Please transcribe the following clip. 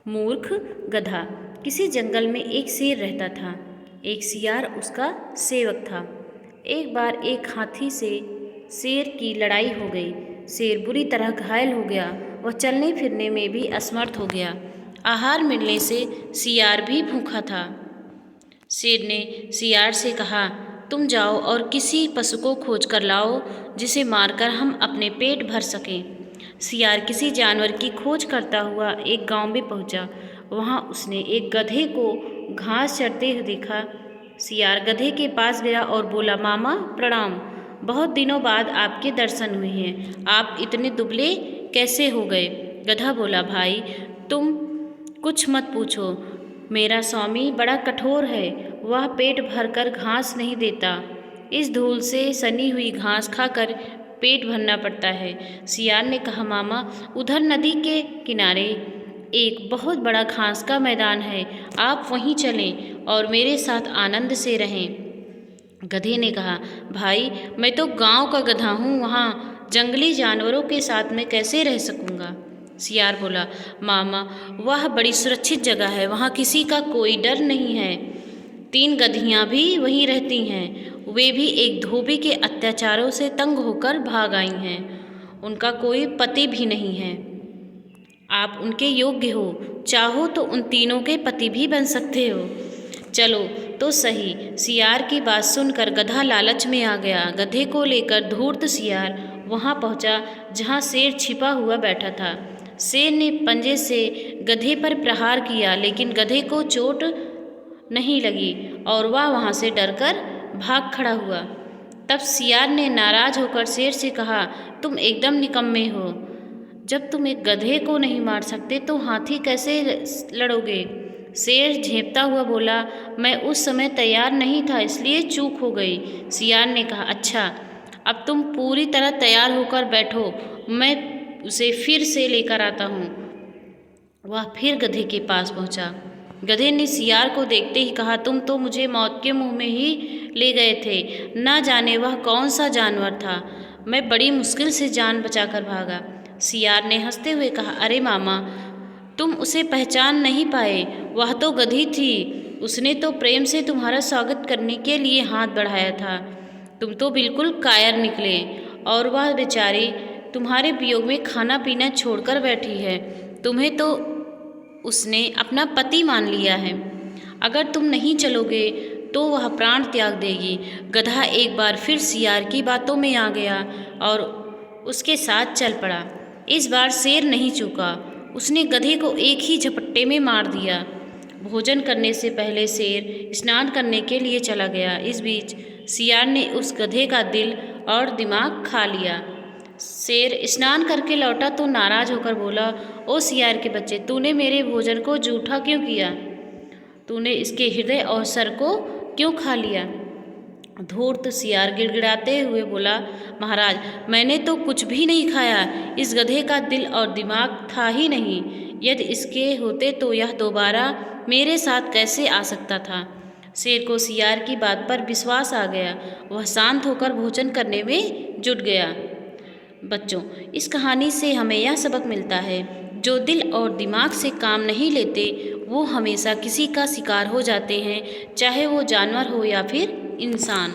मूर्ख गधा। किसी जंगल में एक शेर रहता था। एक सियार उसका सेवक था। एक बार एक हाथी से शेर की लड़ाई हो गई। शेर बुरी तरह घायल हो गया। वह चलने फिरने में भी असमर्थ हो गया। आहार मिलने से सियार भी भूखा था। शेर ने सियार से कहा, तुम जाओ और किसी पशु को खोज कर लाओ जिसे मारकर हम अपने पेट भर सकें। सियार किसी जानवर की खोज करता हुआ एक गांव में पहुंचा। वहां उसने एक गधे को घास चरते हुए देखा। सियार गधे के पास गया और बोला, मामा प्रणाम, बहुत दिनों बाद आपके दर्शन हुए हैं। आप इतने दुबले कैसे हो गए? गधा बोला, भाई तुम कुछ मत पूछो, मेरा स्वामी बड़ा कठोर है। वह पेट भरकर घास नहीं देता। इस धूल से सनी हुई घास खाकर पेट भरना पड़ता है। सियार ने कहा, मामा उधर नदी के किनारे एक बहुत बड़ा घास का मैदान है। आप वहीं चलें और मेरे साथ आनंद से रहें। गधे ने कहा, भाई मैं तो गांव का गधा हूँ, वहाँ जंगली जानवरों के साथ मैं कैसे रह सकूँगा? सियार बोला, मामा वह बड़ी सुरक्षित जगह है, वहाँ किसी का कोई डर नहीं है। 3 गधियाँ भी वहीं रहती हैं। वे भी एक धोबी के अत्याचारों से तंग होकर भाग आई हैं। उनका कोई पति भी नहीं है। आप उनके योग्य हो, चाहो तो उन तीनों के पति भी बन सकते हो। चलो तो सही। सियार की बात सुनकर गधा लालच में आ गया। गधे को लेकर धूर्त सियार वहां पहुंचा जहां शेर छिपा हुआ बैठा था। शेर ने पंजे से गधे पर प्रहार किया, लेकिन गधे को चोट नहीं लगी और वह वहां से डरकर भाग खड़ा हुआ। तब सियार ने नाराज होकर शेर से कहा, तुम एकदम निकम्मे हो। जब तुम एक गधे को नहीं मार सकते तो हाथी कैसे लड़ोगे? शेर झेंपता हुआ बोला, मैं उस समय तैयार नहीं था, इसलिए चूक हो गई। सियार ने कहा, अच्छा अब तुम पूरी तरह तैयार होकर बैठो, मैं उसे फिर से लेकर आता हूँ। वह फिर गधे के पास पहुँचा। गधे ने सियार को देखते ही कहा, तुम तो मुझे मौत के मुंह में ही ले गए थे। न जाने वह कौन सा जानवर था, मैं बड़ी मुश्किल से जान बचाकर भागा। सियार ने हंसते हुए कहा, अरे मामा तुम उसे पहचान नहीं पाए, वह तो गधी थी। उसने तो प्रेम से तुम्हारा स्वागत करने के लिए हाथ बढ़ाया था। तुम तो बिल्कुल कायर निकले और वह बेचारी तुम्हारे वियोग में खाना पीना छोड़कर बैठी है। तुम्हें तो उसने अपना पति मान लिया है। अगर तुम नहीं चलोगे तो वह प्राण त्याग देगी। गधा एक बार फिर सियार की बातों में आ गया और उसके साथ चल पड़ा। इस बार शेर नहीं चूका। उसने गधे को एक ही झपट्टे में मार दिया। भोजन करने से पहले शेर स्नान करने के लिए चला गया। इस बीच सियार ने उस गधे का दिल और दिमाग खा लिया। शेर स्नान करके लौटा तो नाराज होकर बोला, ओ सियार के बच्चे, तूने मेरे भोजन को जूठा क्यों किया? तूने इसके हृदय और सर को क्यों खा लिया? धूर्त सियार गिड़गिड़ाते हुए बोला, महाराज मैंने तो कुछ भी नहीं खाया। इस गधे का दिल और दिमाग था ही नहीं। यदि इसके होते तो यह दोबारा मेरे साथ कैसे आ सकता था? शेर को सियार की बात पर विश्वास आ गया। वह शांत होकर भोजन करने में जुट गया। बच्चों, इस कहानी से हमें यह सबक मिलता है, जो दिल और दिमाग से काम नहीं लेते वो हमेशा किसी का शिकार हो जाते हैं, चाहे वो जानवर हो या फिर इंसान।